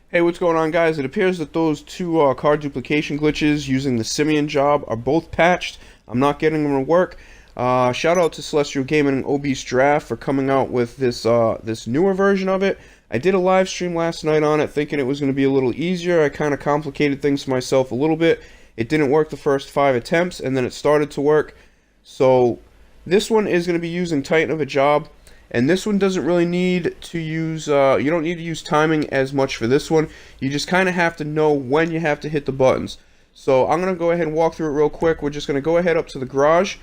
Hey, what's going on, guys? It appears that those two card duplication glitches using the Simeon job are both patched. I'm not getting them to work. Shout out to Celestial Gaming and Obese Giraffe for coming out with this newer version of it. I did a live stream last night on it, thinking it was going to be a little easier. I kind of complicated things for myself a little bit. It didn't work the first 5 attempts, and then it started to work. So this one is going to be using Titan of a job. And this one doesn't really need to use, you don't need to use timing as much for this one. You just kind of have to know when you have to hit the buttons. So I'm going to go ahead and walk through it real quick. We're just going to go ahead up to the garage.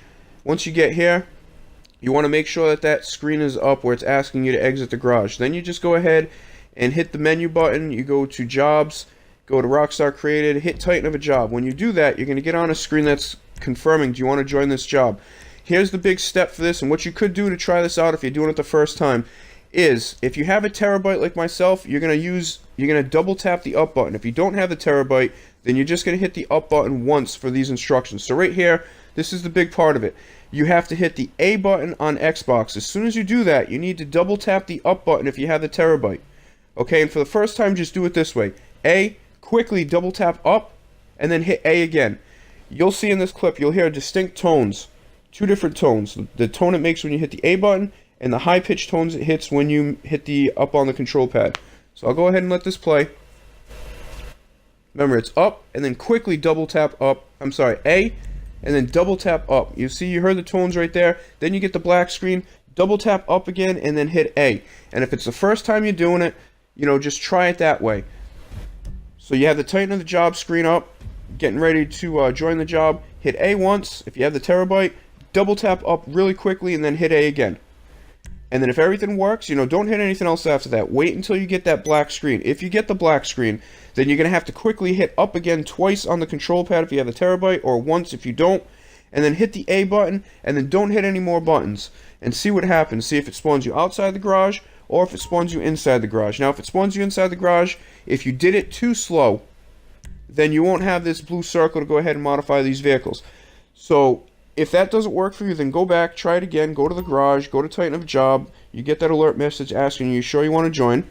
Once you get here, you want to make sure that that screen is up where it's asking you to exit the garage. Then you just go ahead and hit the menu button. You go to Jobs, go to Rockstar Created, hit Titan of a job. When you do that, you're going to get on a screen that's confirming, do you want to join this job? Here's the big step for this, and what you could do to try this out if you're doing it the first time is, if you have a terabyte like myself, you're gonna double tap the up button. If you don't have the terabyte, then you're just gonna hit the up button once for these instructions. So right here, this is the big part of it. You have to hit the A button on Xbox. As soon as you do that, you need to double tap the up button if you have the terabyte. Okay, and for the first time, just do it this way. A, quickly double tap up, and then hit A again. You'll see in this clip, you'll hear distinct tones. 2 different tones. The tone it makes when you hit the A button, and the high-pitched tones it hits when you hit the up on the control pad. So I'll go ahead and let this play. Remember, it's up, and then quickly double tap up. I'm sorry, A, and then double tap up. You see, you heard the tones right there. Then you get the black screen, double tap up again, and then hit A. And if it's the first time you're doing it, just try it that way. So you have the Titan of the job screen up, getting ready to join the job. Hit A once, if you have the terabyte. Double tap up really quickly and then hit A again. And then if everything works, don't hit anything else after that. Wait until you get that black screen. If you get the black screen, then you're going to have to quickly hit up again twice on the control pad if you have the terabyte, or once if you don't. And then hit the A button, and then don't hit any more buttons. And see what happens. See if it spawns you outside the garage, or if it spawns you inside the garage. Now, if it spawns you inside the garage, if you did it too slow, then you won't have this blue circle to go ahead and modify these vehicles. So if that doesn't work for you, then go back, try it again, go to the garage, go to Titan of a job, you get that alert message asking you sure you want to join,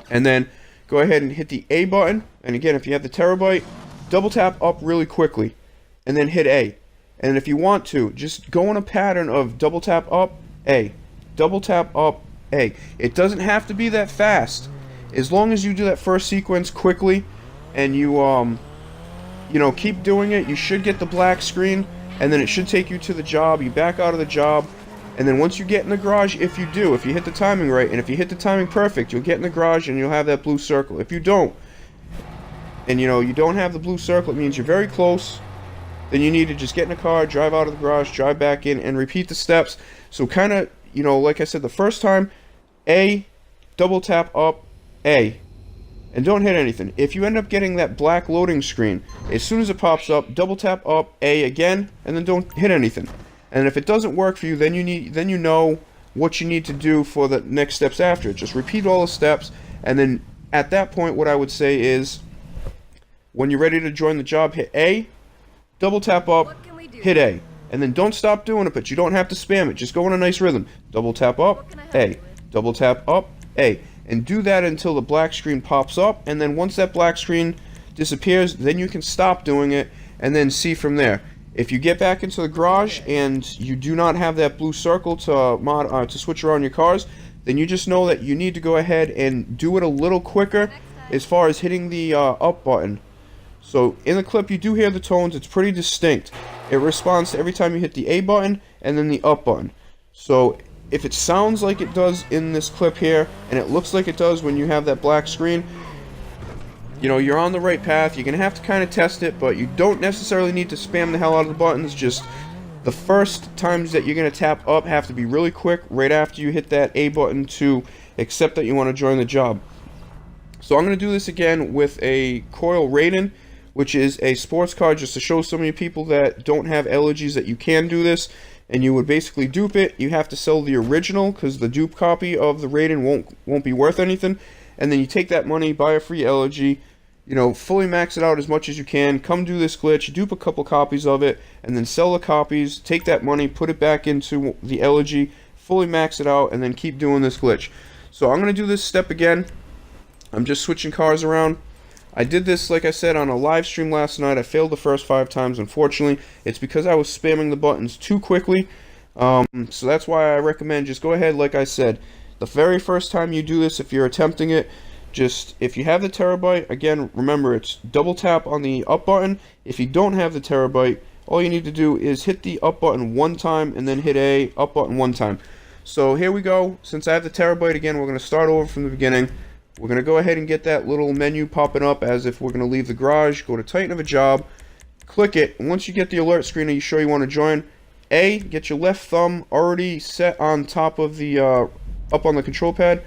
and then go ahead and hit the A button, and again, if you have the terabyte, double tap up really quickly, and then hit A. And if you want to, just go in a pattern of double tap up, A, double tap up, A. It doesn't have to be that fast. As long as you do that first sequence quickly, and you, keep doing it, you should get the black screen. And then it should take you to the job. You back out of the job, and then once you get in the garage, if you hit the timing right, and if you hit the timing perfect, you'll get in the garage and you'll have that blue circle. If you don't, and you don't have the blue circle, it means you're very close. Then you need to just get in a car, drive out of the garage, drive back in, and repeat the steps. So kind of, like I said, the first time, A, double tap up, A. And don't hit anything. If you end up getting that black loading screen, as soon as it pops up, double tap up A again, and then don't hit anything. And if it doesn't work for you, then you know what you need to do for the next steps after it. Just repeat all the steps, and then at that point, what I would say is, when you're ready to join the job, hit A, double tap up, hit A, and then don't stop doing it. But you don't have to spam it. Just go in a nice rhythm. Double tap up, A, double tap up, A. And do that until the black screen pops up, and then once that black screen disappears, then you can stop doing it and then see from there. If you get back into the garage and you do not have that blue circle to switch around your cars, then you just know that you need to go ahead and do it a little quicker as far as hitting the up button. So in the clip you do hear the tones, it's pretty distinct. It responds to every time you hit the A button and then the up button. So if it sounds like it does in this clip here, and it looks like it does when you have that black screen, you're on the right path. You're going to have to kind of test it, but you don't necessarily need to spam the hell out of the buttons. Just the first times that you're going to tap up have to be really quick, right after you hit that A button to accept that you want to join the job. So I'm going to do this again with a Coil Raiden, which is a sports car, just to show some of you people that don't have allergies that you can do this. And you would basically dupe it. You have to sell the original because the dupe copy of the Raiden won't be worth anything. And then you take that money, buy a free LG, fully max it out as much as you can. Come do this glitch, dupe a couple copies of it, and then sell the copies. Take that money, put it back into the LG, fully max it out, and then keep doing this glitch. So I'm going to do this step again. I'm just switching cars around. I did this, like I said, on a live stream last night. I failed the first 5 times, unfortunately. It's because I was spamming the buttons too quickly. So that's why I recommend just go ahead, like I said, the very first time you do this, if you're attempting it, just, if you have the terabyte, again, remember, it's double tap on the up button. If you don't have the terabyte, all you need to do is hit the up button 1 time and then hit A, up button 1 time. So here we go. Since I have the terabyte again, we're going to start over from the beginning. We're going to go ahead and get that little menu popping up as if we're going to leave the garage. Go to Titan of a Job, click it, and once you get the alert screen, are you sure you want to join? A, get your left thumb already set on top of the, up on the control pad.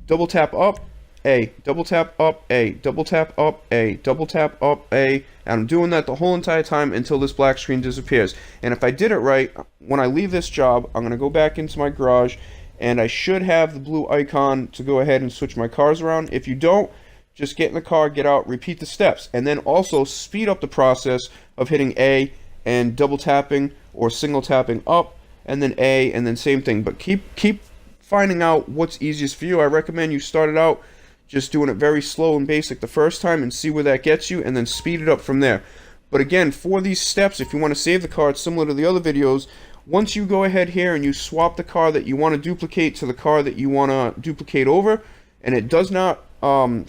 Double tap up, A, double tap up, A, double tap up, A, double tap up, A. And I'm doing that the whole entire time until this black screen disappears. And if I did it right, when I leave this job, I'm going to go back into my garage, and I should have the blue icon to go ahead and switch my cars around. If you don't, just get in the car, get out, repeat the steps, and then also speed up the process of hitting A and double tapping or single tapping up, and then A, and then same thing. But keep finding out what's easiest for you. I recommend you start it out just doing it very slow and basic the first time and see where that gets you, and then speed it up from there. But again, for these steps, if you want to save the car, it's similar to the other videos. Once you go ahead here and you swap the car that you want to duplicate to the car that you want to duplicate over, and it does not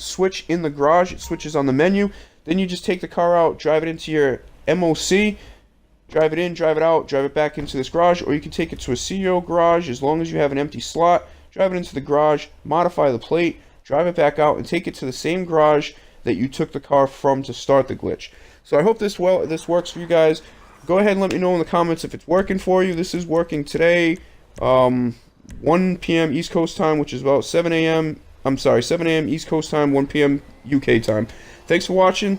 switch in the garage, it switches on the menu, then you just take the car out, drive it into your MOC, drive it in, drive it out, drive it back into this garage, or you can take it to a CEO garage as long as you have an empty slot, drive it into the garage, modify the plate, drive it back out, and take it to the same garage that you took the car from to start the glitch. So I hope this works for you guys. Go ahead and let me know in the comments if it's working for you. This is working today, 1 p.m. East Coast time, which is about 7 a.m. East Coast time, 1 p.m. UK time. Thanks for watching.